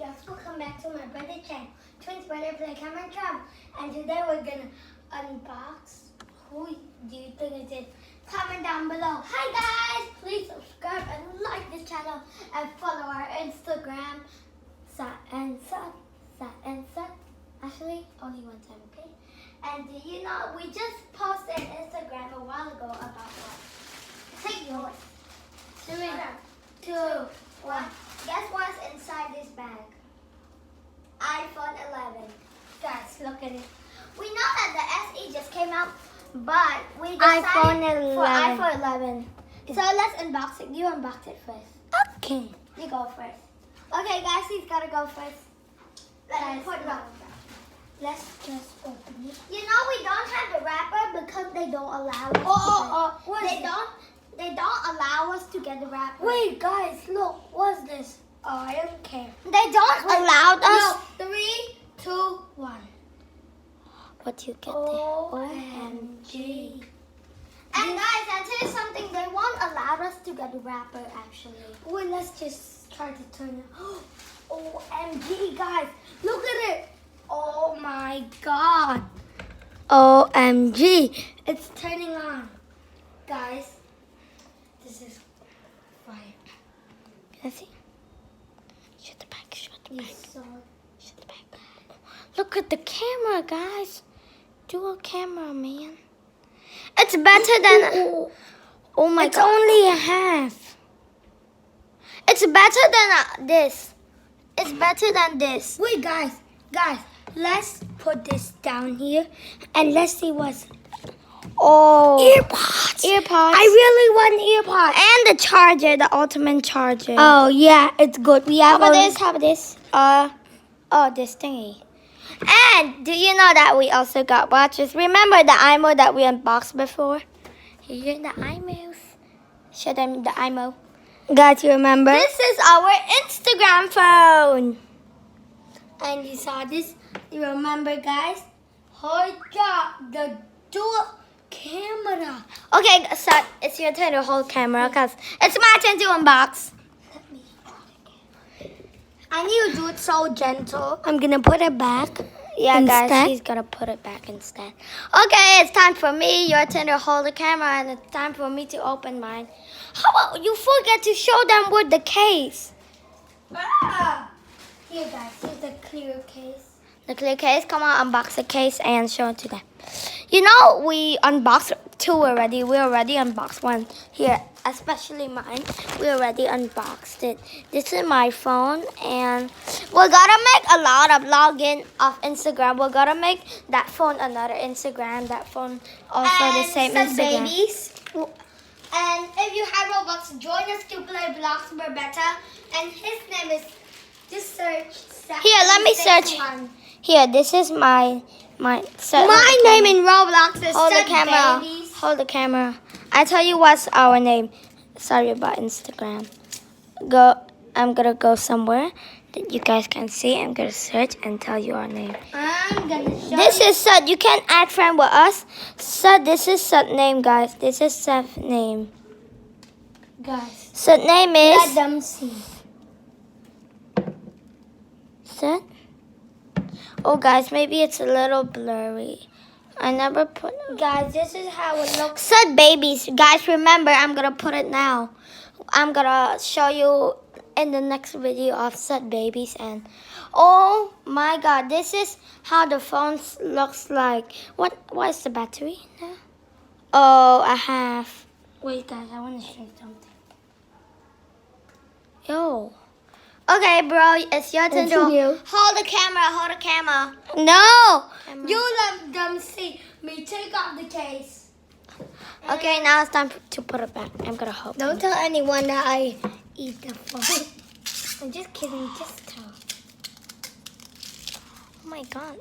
guys, welcome back to my brother channel, Twins Brother Play Camera Travel. And today we're gonna unbox. Who do you think it is? Comment down below. Hi guys, please subscribe and like this channel and follow our Instagram. Sat and Sat. Actually, only one time, okay? And you know, we just posted Instagram a while ago about what? Take yours. 3, 2, 1. Guess what's inside this bag? iPhone 11. Guys, look at it. We know that the SE just came out, but we decided for iPhone 11. So let's unbox it. You unbox it first. Okay. You go first. Okay, guys, he's gotta go first. Let's just open it. You know we don't have the wrapper because they don't allow us. They don't allow us to get the wrapper. Wait, guys, look. What's this? Oh, I don't care. They don't allow us. No, 3, 2, 1. What do you get OMG. And guys, I'll tell you something. They won't allow us to get the wrapper, actually. Wait, let's just try to turn it. OMG, guys. Look at it. Oh, my God. OMG. It's turning on. Guys, this is fire. Can I see? Shut the back. Shut the back. Shut the back. Look at the camera, guys. Dual camera, man. It's better than... Oh, my God. It's only a half. It's better than this. It's better than this. Wait, guys. Guys, let's put this down here. And let's see what's... Oh. Earpods. I really want earpods. And the charger, the ultimate charger. Oh, yeah, it's good. We have How about this? This thingy. And do you know that we also got watches? Remember the IMO that we unboxed before? Here, the IMOs. Show them the IMO. Guys, you remember? This is our Instagram phone. And you saw this. You remember, guys? Hold up the dual camera. Okay, so it's your turn to hold camera because it's my turn to unbox. Let me I need to do it so gentle. I'm going to put it back. Yeah, instead. Guys, she's going to put it back instead. Okay, it's time for me. Your turn to hold the camera, and it's time for me to open mine. How about you forget to show them with the case? Here, guys, here's the clear case. The clear case? Come on, unbox the case and show it to them. You know, we unboxed 2 already. We already unboxed 1 here, especially mine. We already unboxed it. This is my phone, and we're gonna make a lot of login of Instagram. We're gonna make that phone another Instagram. That phone also and the same Instagram. Babies. And if you have Roblox, join us to play Blocks Berbetta. And his name is, just search. Here, let me search. Here, this is my name in Roblox is Hold the camera. Babies. Hold the camera. I tell you what's our name. Sorry about Instagram. I'm gonna go somewhere that you guys can see. I'm gonna search and tell you our name. I'm gonna show This is Sud. You can add friend with us. Sud, this is Sud name, guys. This is Sud's name. Guys. Sud name is Let them see. Sud? Oh, guys, maybe it's a little blurry. I never put... Guys, this is how it looks. Sud babies. Guys, remember, I'm going to put it now. I'm going to show you in the next video of Sud babies. And oh, my God, this is how the phone looks like. What is the battery now? Oh, I have... Wait, guys, I want to show you something. Yo. Okay, bro, it's your turn to hold the camera. No! You let them see me take off the case. Okay, now it's time to put it back. I'm gonna hold Don't tell anyone that I eat the phone. I'm just kidding, just tell. Oh my God.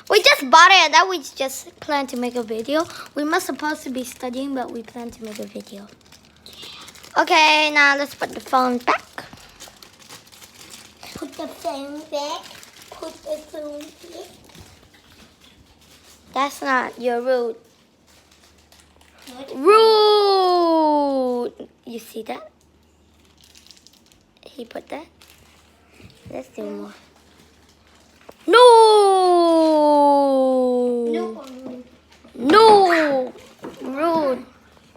We just bought it and then we just plan to make a video. We must supposed to be studying, but we plan to make a video. Yeah. Okay, now let's put the phone back. Put the phone back. Put the phone back. That's not your rude. Rude. You see that? He put that. Let's do more. No. No! Rude.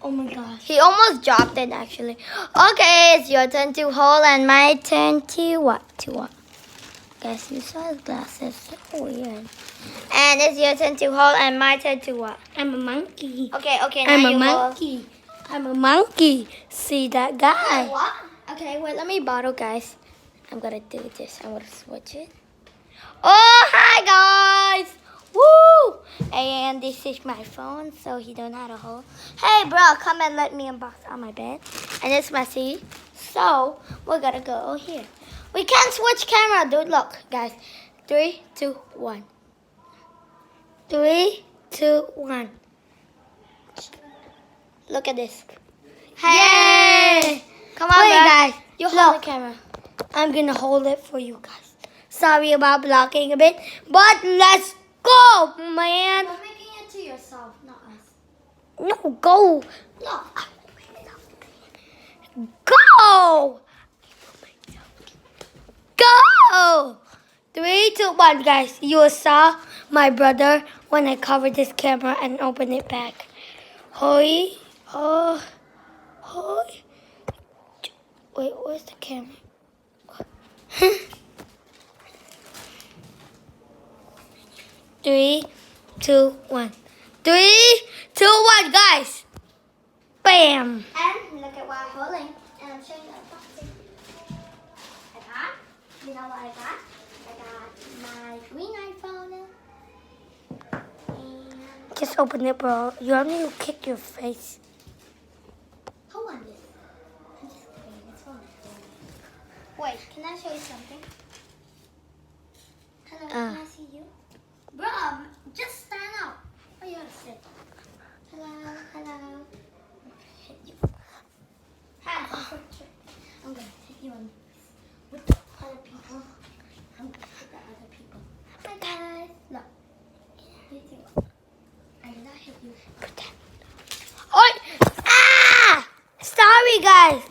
Oh my gosh. He almost dropped it actually. Okay, it's your turn to hold and my turn to what? To what? Guys, you saw his glasses. So weird. And it's your turn to hold and my turn to what? I'm a monkey. Okay, now I'm a you monkey. I'm a monkey. See that guy? hold. What? Okay, wait, let me bottle, guys. I'm gonna do this. I'm gonna switch it. Oh, hi guys! Woo! And this is my phone, so he don't know how to hold. Hey, bro, come and let me unbox on my bed. And it's messy, so we're gonna go here. We can't switch camera, dude. Look, guys. 3, 2, 1. 3, 2, 1. Look at this. Hey! Come on, Wait, bro. guys. You hold Look. the camera. I'm gonna hold it for you guys. Sorry about blocking a bit, but let's go, man. You're making it to yourself, not us. No, go. No. Go. Go. 3, 2, 1, guys. You saw my brother when I covered this camera and opened it back. Hoi. Oh. Hoi. Wait, where's the camera? 3, 2, 1. 3, 2, 1, guys. Bam. And look at what I'm holding. And I'm showing you the unboxing. I got, you know what I got? I got my green iPhone. And Just open it, bro. You only will kick your face. hold on this. I'm just kidding. It's fine. Wait, can I show you something? Hello, can I see you? Bro, just stand up. Oh, you gotta sit. Hello. Hit you. Hi, I'm gonna take you on with the other people. I'm gonna hit the other people. Hi guys. Look. Hit you. I did not hit you. Oh, ah! Sorry, guys.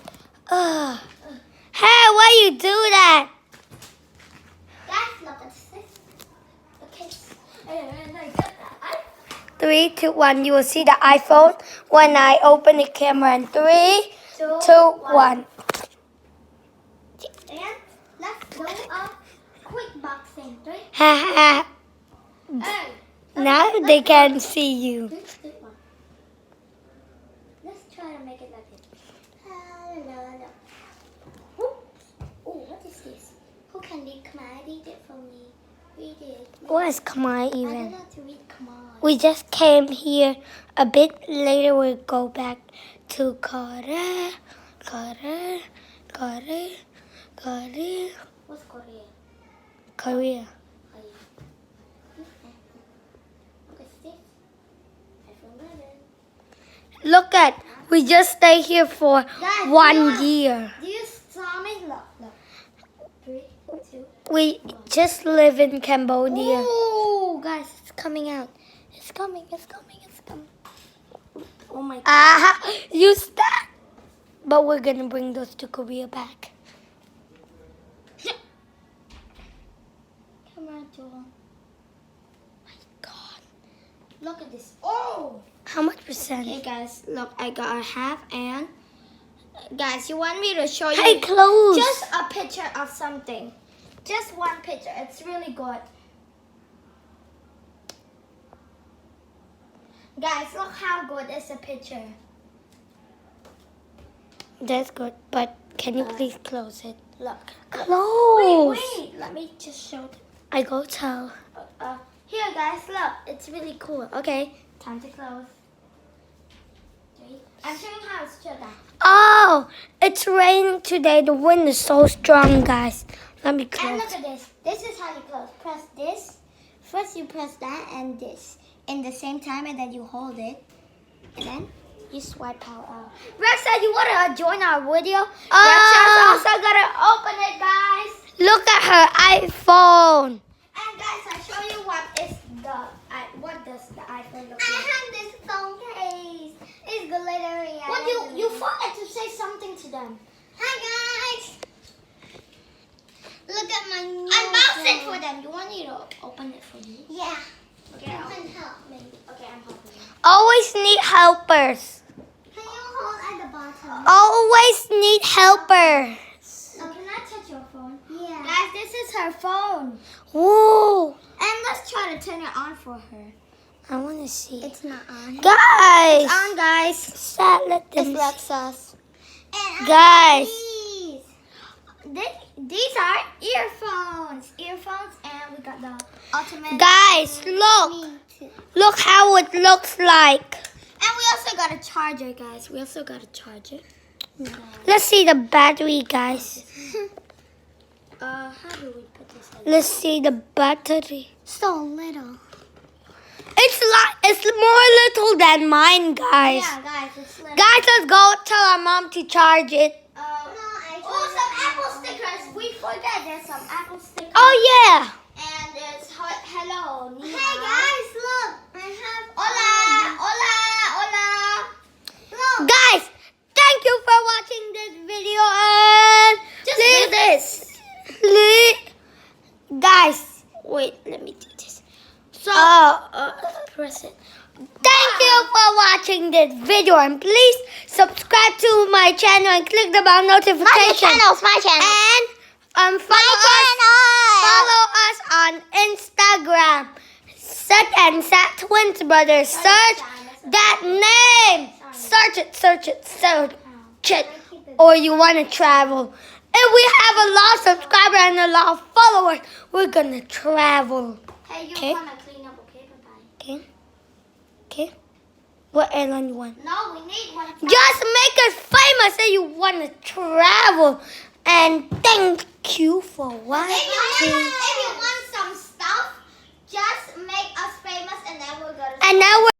Hey, why you do that? Guys, look at this. Okay. And I got that. 3, 2, 1. You will see the iPhone when I open the camera. In 3, 2, 1. And let's go up quick boxing. 3. Ha ha. Hey. Now they can see you. Let's try to make it like this. Hello. Oh, what is this? Who can read Khmer? Read it for me. Read it. What is Khmer I don't even? know how to read Khmer. We just came here. A bit later, we'll go back to Korea. What's Korea? Korea. Oh, yeah. What is this? iPhone 11. Look at, we just stay here for Guys, 1 year. Do you saw me? Look. 3, 2. We just live in Cambodia. Oh, guys, it's coming out. It's coming. Oh my God. Ah, you stop. But we're gonna bring those to Korea back. Camera Joel. My God. Look at this. Oh. How much percent? Hey guys, look, I got a half and guys, you want me to show you Hey, close. just a picture of something. Just one picture. It's really good. Guys, look how good is the picture. That's good, but can you please close it? Look. Close. Wait. Let me just show them. I go tell. Here, guys, look. It's really cool. Okay, time to close. 3. I'm showing how it's shut down. Oh, it's raining today. The wind is so strong, guys. Let me And close. look at this. This is how you close. Press this. First you press that and this in the same time, and then you hold it. And then you swipe out. Rex said you want to join our video. Rex is also going to open it, guys. Look at her iPhone. And guys, I'll show you what does the iPhone look like. I have this phone case. It's glittery. What you forgot to say something to them. Hi guys. Look at for them. You want me to open it for you? Yeah. Okay, You can help me. okay, I'm helping you. Always need helpers. Can you hold at the bottom? Always need helpers. Oh, can I touch your phone? Yeah. Guys, this is her phone. Woo! And let's try to turn it on for her. I want to see. It's not on. Guys! It's on, guys. Sad, let them It's Lexus. And Guys. These are earphones. Earphones, and we got the ultimate. Guys, look. me too. Look how it looks like. And we also got a charger, guys. We also got a charger. Let's see the battery, guys. How do we put this in? Let's see the battery. So little. It's more little than mine, guys. Yeah, guys, it's little. Guys, let's go tell our mom to charge it. Some Apple stickers. We forget there's some Apple stickers. Oh, yeah. And there's hello. Ni Hey hao. guys, look. I have. Hola, hola, hola. Look. Guys, thank you for watching this video. And Just do this. Guys, wait, let me do this. So, Press it. Thank you for watching this video, and please subscribe to my channel and click the bell notification. My channel. And follow us on Instagram. Set and Sat Twins Brothers. Search that name. Search it. Or you want to travel. If we have a lot of subscribers and a lot of followers, we're gonna travel. hey, you Okay. want to clean up, okay? Bye-bye. Okay? What airline you want? No, we need one. Just make us famous if you want to travel. And thank you for watching. If you want some stuff, just make us famous and then we're going to... And now we're